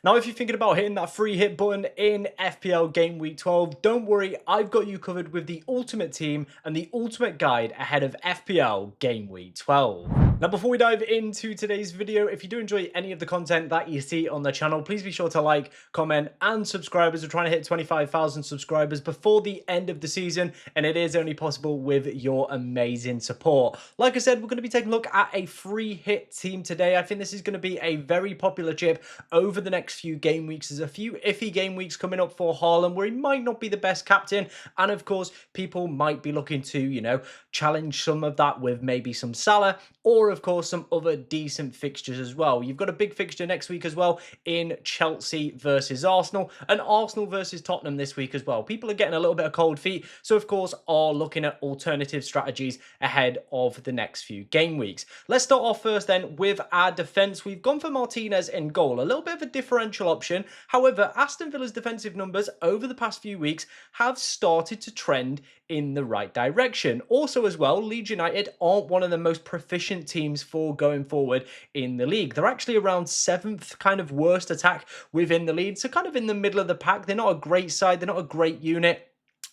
Now, if you're thinking about hitting that free hit button in FPL Game Week 12, don't worry, I've got you covered with the ultimate team and the ultimate guide ahead of FPL Game Week 12. Now, before we dive into today's video, if you do enjoy any of the content that you see on the channel, please be sure to like, comment, and subscribe as we're trying to hit 25,000 subscribers before the end of the season, and it is only possible with your amazing support. Like I said, we're going to be taking a look at a free hit team today. I think this is going to be a very popular chip over the next few game weeks. There's a few iffy game weeks coming up for Haaland where he might not be the best captain, and of course people might be looking to challenge some of that with maybe some Salah, or of course some other decent fixtures as well. You've got a big fixture next week as well in Chelsea versus Arsenal, and Arsenal versus Tottenham this week as well. People are getting a little bit of cold feet, so of course are looking at alternative strategies ahead of the next few game weeks. Let's start off first then with our defence. We've gone for Martinez in goal, a little bit of a differential option. However, Aston Villa's defensive numbers over the past few weeks have started to trend in the right direction. Also as well, Leeds United aren't one of the most proficient teams for going forward in the league. They're actually around 7th kind of worst attack within the league, so kind of in the middle of the pack. They're not a great side, they're not a great unit.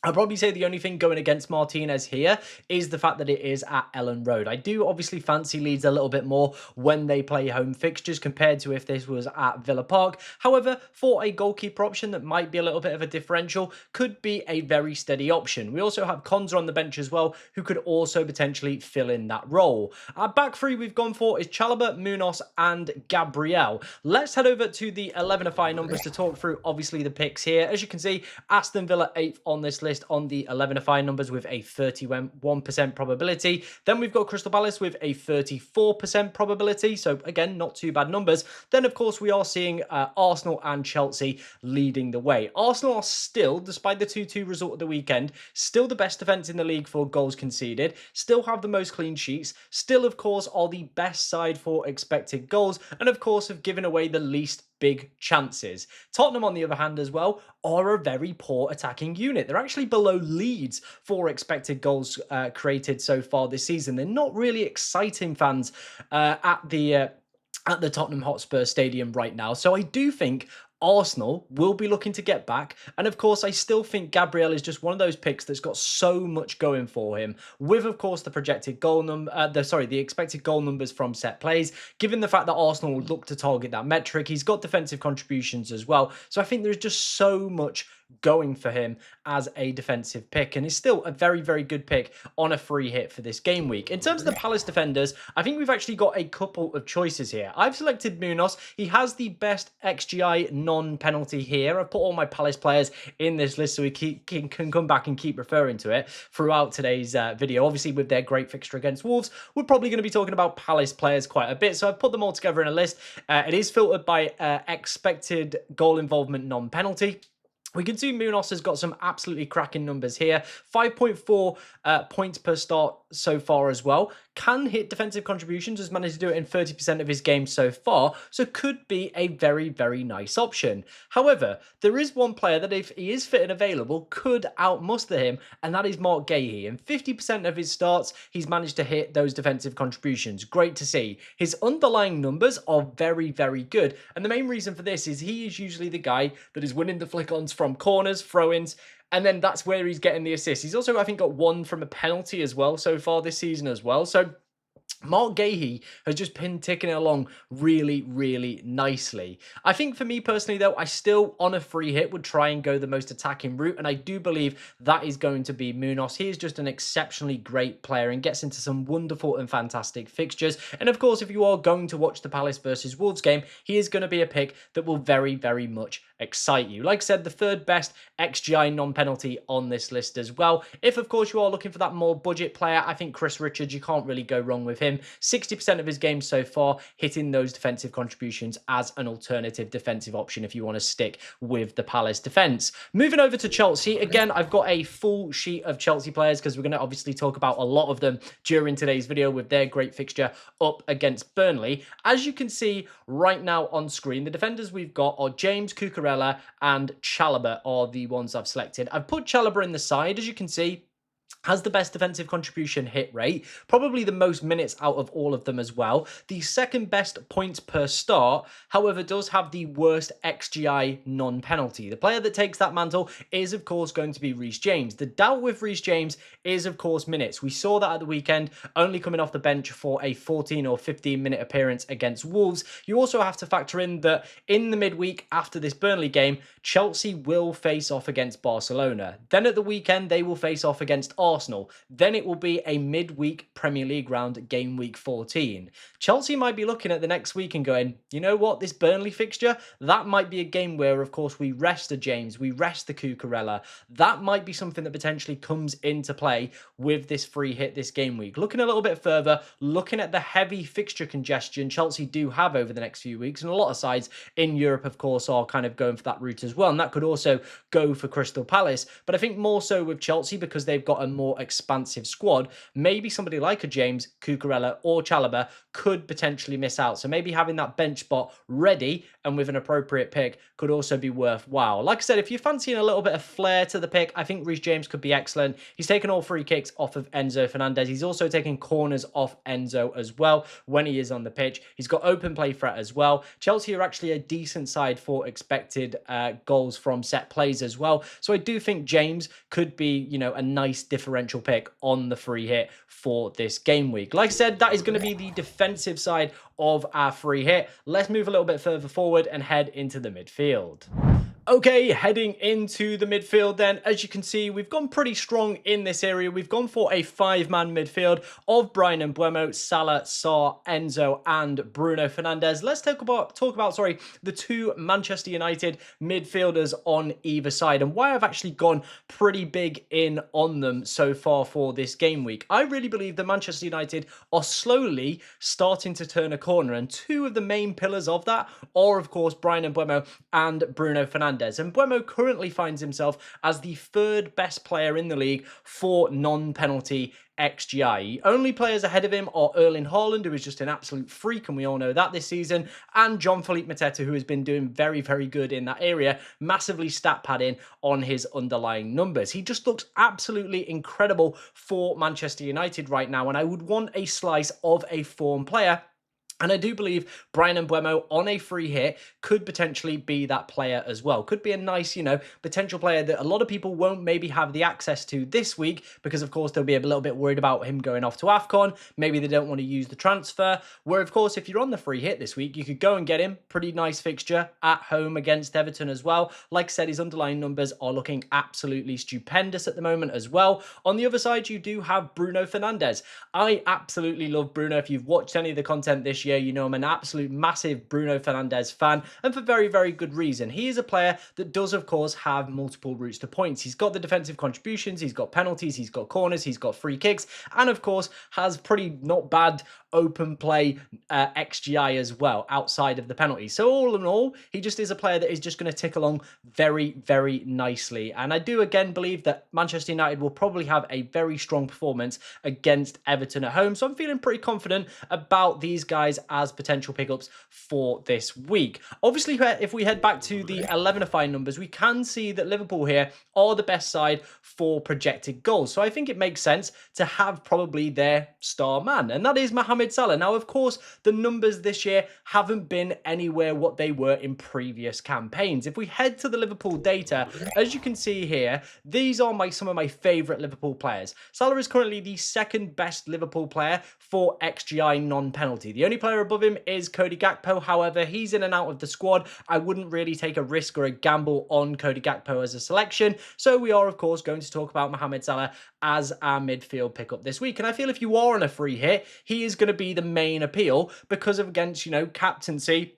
I'd probably say the only thing going against Martinez here is the fact that it is at Ellen Road. I do obviously fancy Leeds a little bit more when they play home fixtures compared to if this was at Villa Park. However, for a goalkeeper option that might be a little bit of a differential, could be a very steady option. We also have Konza on the bench as well, who could also potentially fill in that role. Our back three we've gone for is Chalobah, Munoz, and Gabriel. Let's head over to the 11FI numbers to talk through obviously the picks here. As you can see, Aston Villa 8th on this list on the 11FI numbers with a 31% probability. Then we've got Crystal Palace with a 34% probability. So again, not too bad numbers. Then of course we are seeing Arsenal and Chelsea leading the way. Arsenal are still, despite the 2-2 result of the weekend, still the best defence in the league for goals conceded, still have the most clean sheets, still of course are the best side for expected goals, and of course have given away the least big chances. Tottenham, on the other hand, as well, are a very poor attacking unit. They're actually below Leeds for expected goals created so far this season. They're not really exciting fans at the Tottenham Hotspur Stadium right now. So I do think Arsenal will be looking to get back. And of course, I still think Gabriel is just one of those picks that's got so much going for him, with of course the projected goal number, the expected goal numbers from set plays. Given the fact that Arsenal will look to target that metric, he's got defensive contributions as well. So I think there's just so much going for him as a defensive pick, and is still a very, very good pick on a free hit for this game week. In terms of the Palace defenders, I think we've actually got a couple of choices here. I've selected Munoz. He has the best XGI non-penalty here. I've put all my Palace players in this list so we can come back and keep referring to it throughout today's video. Obviously, with their great fixture against Wolves, we're probably going to be talking about Palace players quite a bit, so I've put them all together in a list. It is filtered by expected goal involvement non-penalty. We can see Munoz has got some absolutely cracking numbers here. 5.4 points per start so far as well. Can hit defensive contributions, has managed to do it in 30% of his games so far, so could be a very, very nice option. However, there is one player that, if he is fit and available, could outmuster him, and that is Mark Gahey. In 50% of his starts, he's managed to hit those defensive contributions. Great to see. His underlying numbers are very, very good, and the main reason for this is he is usually the guy that is winning the flick-ons from corners, throw-ins, and then that's where he's getting the assists. He's also, I think, got one from a penalty as well so far this season as well. So Mark Gahey has just been ticking it along really, really nicely. I think for me personally, though, I still, on a free hit, would try and go the most attacking route, and I do believe that is going to be Munoz. He is just an exceptionally great player and gets into some wonderful and fantastic fixtures. And of course, if you are going to watch the Palace versus Wolves game, he is going to be a pick that will very, very much excite you. Like I said, the third best XGI non-penalty on this list as well. If, of course, you are looking for that more budget player, I think Chris Richards, you can't really go wrong with him. 60% of his games so far hitting those defensive contributions as an alternative defensive option if you want to stick with the Palace defense. Moving over to Chelsea, again, I've got a full sheet of Chelsea players because we're going to obviously talk about a lot of them during today's video with their great fixture up against Burnley. As you can see right now on screen, the defenders we've got are James, Cucurella, and Chalobah are the ones I've selected. I've put Chalobah in the side, as you can see. has the best defensive contribution hit rate, probably the most minutes out of all of them as well. The second best points per start, however, does have the worst XGI non-penalty. The player that takes that mantle is, of course, going to be Reece James. The doubt with Reece James is, of course, minutes. We saw that at the weekend, only coming off the bench for a 14 or 15-minute appearance against Wolves. You also have to factor in that in the midweek after this Burnley game, Chelsea will face off against Barcelona. Then at the weekend, they will face off against Arsenal. Then it will be a midweek Premier League round, game week 14. Chelsea might be looking at the next week and going, you know what, this Burnley fixture, that might be a game where, of course, we rest the James, we rest the Cucurella. That might be something that potentially comes into play with this free hit this game week. Looking a little bit further, looking at the heavy fixture congestion Chelsea do have over the next few weeks, and a lot of sides in Europe, of course, are kind of going for that route as well, and that could also go for Crystal Palace. But I think more so with Chelsea, because they've got a more expansive squad, maybe somebody like a James, Cucurella or Chalobah could potentially miss out. So maybe having that bench spot ready and with an appropriate pick could also be worthwhile. Like I said, if you're fancying a little bit of flair to the pick, I think Reece James could be excellent. He's taken all free kicks off of Enzo Fernandez. He's also taking corners off Enzo as well when he is on the pitch. He's got open play threat as well. Chelsea are actually a decent side for expected goals from set plays as well. So I do think James could be, you know, a nice differential pick on the free hit for this game week. Like I said, that is going to be the defensive side of our free hit. Let's move a little bit further forward and head into the midfield. Okay, heading into the midfield then, as you can see, we've gone pretty strong in this area. We've gone for a 5-man midfield of Bryan Mbeumo, Salah, Sarr, Enzo, and Bruno Fernandes. Let's talk about the two Manchester United midfielders on either side and why I've actually gone pretty big in on them so far for this game week. I really believe that Manchester United are slowly starting to turn a corner, and two of the main pillars of that are, of course, Bryan Mbeumo and Bruno Fernandes. And Mbeumo currently finds himself as the third best player in the league for non-penalty XGI. Only players ahead of him are Erling Haaland, who is just an absolute freak, and we all know that this season, and Jean-Philippe Mateta, who has been doing very, very good in that area, massively stat padding on his underlying numbers. He just looks absolutely incredible for Manchester United right now, and I would want a slice of a form player. And I do believe Bryan Mbeumo on a free hit could potentially be that player as well. Could be a nice, you know, potential player that a lot of people won't maybe have the access to this week because, of course, they'll be a little bit worried about him going off to AFCON. Maybe they don't want to use the transfer. Where, of course, if you're on the free hit this week, you could go and get him. Pretty nice fixture at home against Everton as well. Like I said, his underlying numbers are looking absolutely stupendous at the moment as well. On the other side, you do have Bruno Fernandes. I absolutely love Bruno. If you've watched any of the content this year, you know I'm an absolute massive Bruno Fernandes fan, and for very, very good reason. He is a player that does, of course, have multiple routes to points. He's got the defensive contributions, he's got penalties, he's got corners, he's got free kicks, and of course has pretty not bad open play XGI as well outside of the penalties. So all in all, he just is a player that is just going to tick along very, very nicely. And I do again believe that Manchester United will probably have a very strong performance against Everton at home. So I'm feeling pretty confident about these guys as potential pickups for this week. Obviously, if we head back to the 11ify numbers, we can see that Liverpool here are the best side for projected goals. So I think it makes sense to have probably their star man, and that is Mohamed Salah. Now, of course, the numbers this year haven't been anywhere what they were in previous campaigns. If we head to the Liverpool data, as you can see here, these are some of my favourite Liverpool players. Salah is currently the second best Liverpool player for XGI non-penalty. The only player above him is Cody Gakpo. However, he's in and out of the squad. I wouldn't really take a risk or a gamble on Cody Gakpo as a selection. So we are, of course, going to talk about Mohamed Salah as our midfield pickup this week. And I feel if you are on a free hit, he is going to be the main appeal because of, against, you know, captaincy.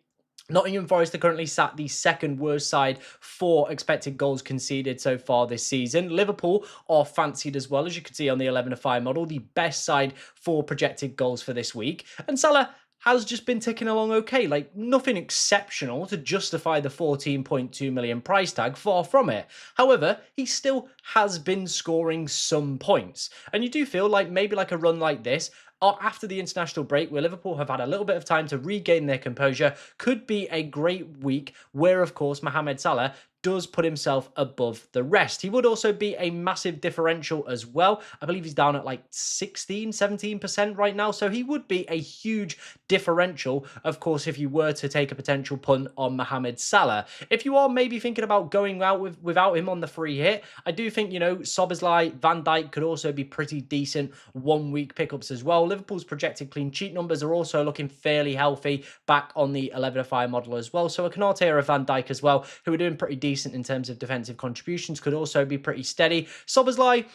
Nottingham Forest are currently sat the second worst side for expected goals conceded so far this season. Liverpool are fancied as well, as you can see on the 11ify model, the best side for projected goals for this week. And Salah has just been ticking along okay, like nothing exceptional to justify the 14.2 million price tag, far from it. However, he still has been scoring some points. And you do feel like maybe like a run like this, or after the international break, where Liverpool have had a little bit of time to regain their composure, could be a great week where, of course, Mohamed Salah does put himself above the rest. He would also be a massive differential as well. I believe he's down at like 16, 17% right now. So he would be a huge differential, of course, if you were to take a potential punt on Mohamed Salah. If you are maybe thinking about going out without him on the free hit, I do think, Szoboszlai, Van Dijk could also be pretty decent 1 week pickups as well. Liverpool's projected clean sheet numbers are also looking fairly healthy back on the 11-5 model as well. So a Konate or a Van Dijk as well, who are doing pretty decent in terms of defensive contributions, could also be pretty steady. Szoboszlai,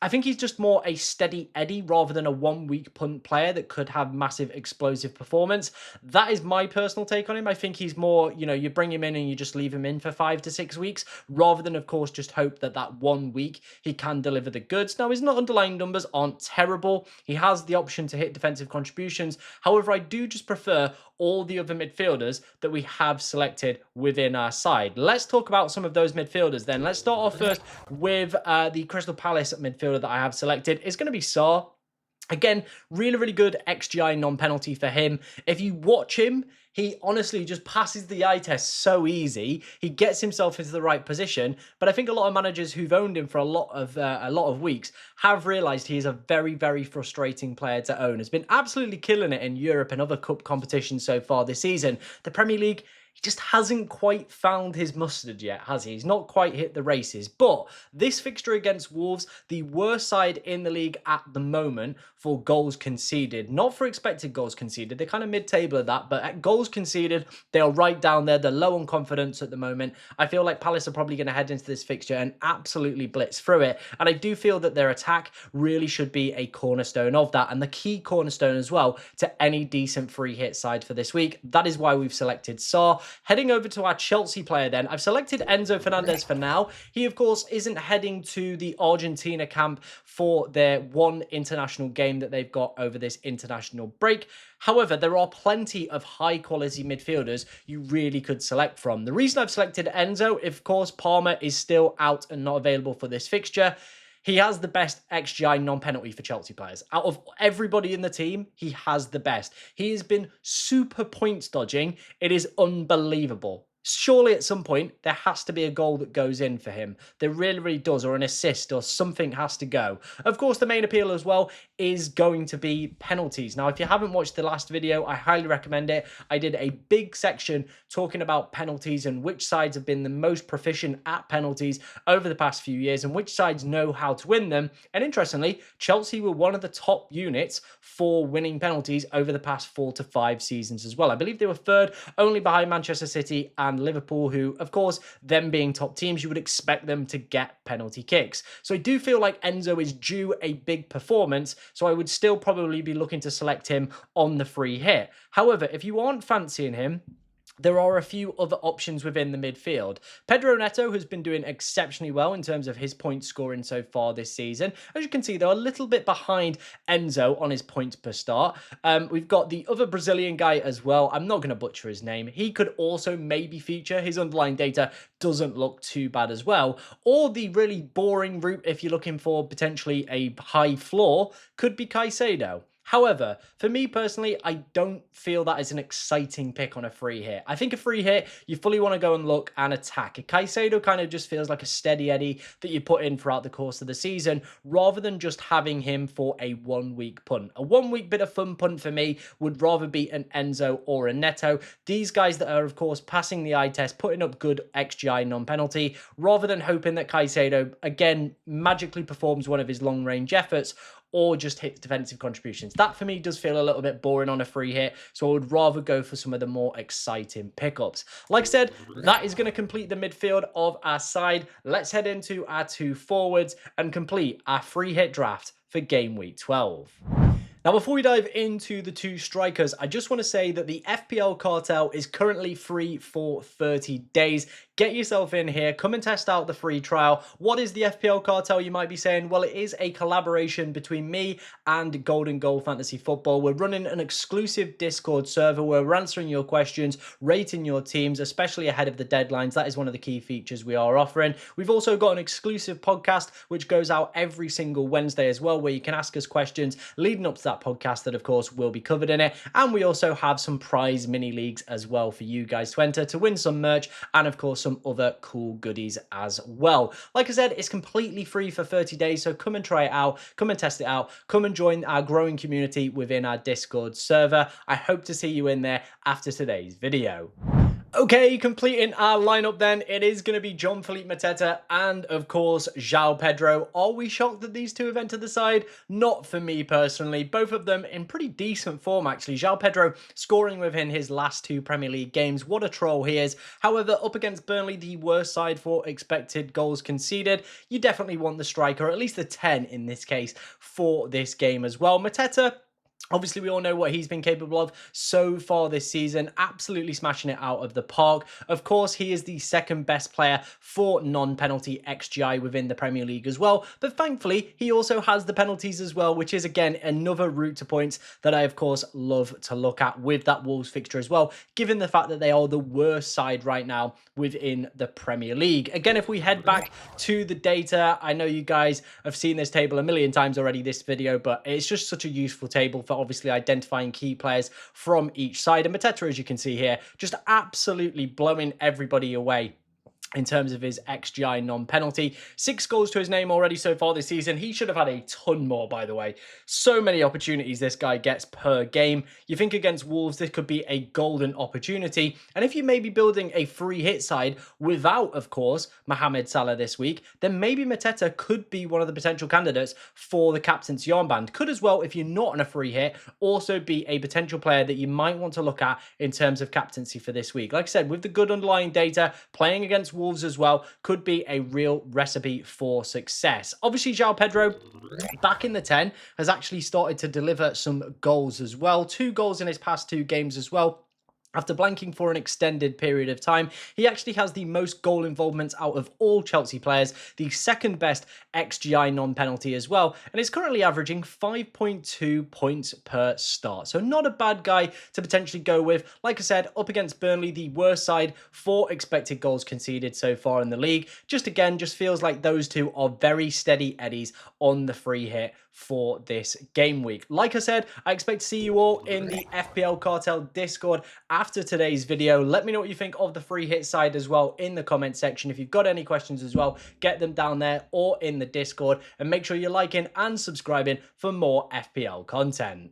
I think he's just more a steady Eddie rather than a 1 week punt player that could have massive explosive performance. That is my personal take on him. I think he's more, you bring him in and you just leave him in for 5 to 6 weeks rather than, of course, just hope that 1 week he can deliver the goods. Now, his underlying numbers aren't terrible. He has the option to hit defensive contributions. However, I do just prefer all the other midfielders that we have selected within our side. Let's talk about some of those midfielders then. Let's start off first with the Crystal Palace midfielder that I have selected. It's going to be Sarr. Again, really, really good XGI non-penalty for him. If you watch him, he honestly just passes the eye test so easy. He gets himself into the right position. But I think a lot of managers who've owned him for a lot of weeks have realised he is a very, very frustrating player to own. Has been absolutely killing it in Europe and other cup competitions so far this season. The Premier League, he just hasn't quite found his mustard yet, has he? He's not quite hit the races. But this fixture against Wolves, the worst side in the league at the moment for goals conceded. Not for expected goals conceded. They're kind of mid-table at that. But at goals conceded, they are right down there. They're low on confidence at the moment. I feel like Palace are probably going to head into this fixture and absolutely blitz through it. And I do feel that their attack really should be a cornerstone of that. And the key cornerstone as well to any decent free hit side for this week. That is why we've selected Sarr. Heading over to our Chelsea player then, I've selected Enzo Fernandez for now. He, of course, isn't heading to the Argentina camp for their one international game that they've got over this international break. However, there are plenty of high-quality midfielders you really could select from. The reason I've selected Enzo, of course, Palmer is still out and not available for this fixture. He has the best XGI non-penalty for Chelsea players. Out of everybody in the team, he has the best. He has been super points dodging. It is unbelievable. Surely at some point, there has to be a goal that goes in for him. There really, really does, or an assist, or something has to go. Of course, the main appeal as well is going to be penalties. Now, if you haven't watched the last video, I highly recommend it. I did a big section talking about penalties and which sides have been the most proficient at penalties over the past few years and which sides know how to win them. And interestingly, Chelsea were one of the top units for winning penalties over the past 4 to 5 seasons as well. I believe they were third, only behind Manchester City and Liverpool, who, of course, them being top teams, you would expect them to get penalty kicks. So I do feel like Enzo is due a big performance, so I would still probably be looking to select him on the free hit. However, if you aren't fancying him, there are a few other options within the midfield. Pedro Neto has been doing exceptionally well in terms of his point scoring so far this season. As you can see, they're a little bit behind Enzo on his points per start. We've got the other Brazilian guy as well. I'm not going to butcher his name. He could also maybe feature. His underlying data doesn't look too bad as well. Or the really boring route, if you're looking for potentially a high floor, could be Caicedo. However, for me personally, I don't feel that is an exciting pick on a free hit. I think a free hit, you fully want to go and look and attack. Caicedo kind of just feels like a steady Eddie that you put in throughout the course of the season, rather than just having him for a 1 week punt. A 1 week bit of fun punt for me would rather be an Enzo or a Neto. These guys that are, of course, passing the eye test, putting up good XGI non-penalty, rather than hoping that Caicedo, again, magically performs one of his long-range efforts, or just hits defensive contributions. That for me does feel a little bit boring on a free hit, so I would rather go for some of the more exciting pickups. Like I said, that is going to complete the midfield of our side. Let's head into our 2 forwards and complete our free hit draft for game week 12. Now, before we dive into the 2 strikers, I just want to say that the FPL cartel is currently free for 30 days. Get yourself in here, come and test out the free trial. What is the FPL cartel, you might be saying? Well, it is a collaboration between me and Golden Goal Fantasy Football. We're running an exclusive Discord server where we're answering your questions, rating your teams, especially ahead of the deadlines. That is one of the key features we are offering. We've also got an exclusive podcast which goes out every single Wednesday as well, where you can ask us questions leading up to that that podcast that, of course, will be covered in it. And we also have some prize mini leagues as well for you guys to enter to win some merch and, of course, some other cool goodies as well. Like I said, it's completely free for 30 days, so come and try it out, come and test it out, come and join our growing community within our Discord server. I hope to see you in there after today's video. Okay, completing our lineup then, it is going to be Jean-Philippe Mateta and, of course, João Pedro. Are we shocked that these two have entered the side? Not for me personally. Both of them in pretty decent form, actually. João Pedro scoring within his last 2 Premier League games. What a troll he is. However, up against Burnley, the worst side for expected goals conceded, you definitely want the striker, or at least the 10 in this case, for this game as well. Mateta, obviously, we all know what he's been capable of so far this season, absolutely smashing it out of the park. Of course, he is the second best player for non-penalty XGI within the Premier League as well. But thankfully, he also has the penalties as well, which is, again, another route to points that I, of course, love to look at with that Wolves fixture as well, given the fact that they are the worst side right now within the Premier League. Again, if we head back to the data, I know you guys have seen this table a million times already this video, but it's just such a useful table for obviously identifying key players from each side. And Mateta, as you can see here, just absolutely blowing everybody away in terms of his XGI non-penalty. 6 goals to his name already so far this season. He should have had a ton more, by the way. So many opportunities this guy gets per game. You think against Wolves, this could be a golden opportunity. And if you may be building a free hit side without, of course, Mohamed Salah this week, then maybe Mateta could be one of the potential candidates for the captaincy armband. Could as well, if you're not on a free hit, also be a potential player that you might want to look at in terms of captaincy for this week. Like I said, with the good underlying data, playing against Wolves as well could be a real recipe for success. Obviously, João Pedro, back in the 10, has actually started to deliver some goals as well. 2 goals in his past 2 games as well. After blanking for an extended period of time, he actually has the most goal involvements out of all Chelsea players, the second best XGI non-penalty as well, and is currently averaging 5.2 points per start. So not a bad guy to potentially go with. Like I said, up against Burnley, the worst side for expected goals conceded so far in the league. Just feels like those two are very steady eddies on the free hit for this game week. Like I said, I expect to see you all in the FPL Cartel Discord after today's video. Let me know what you think of the free hit side as well in the comment section. If you've got any questions as well, get them down there or in the Discord, and make sure you're liking and subscribing for more FPL content.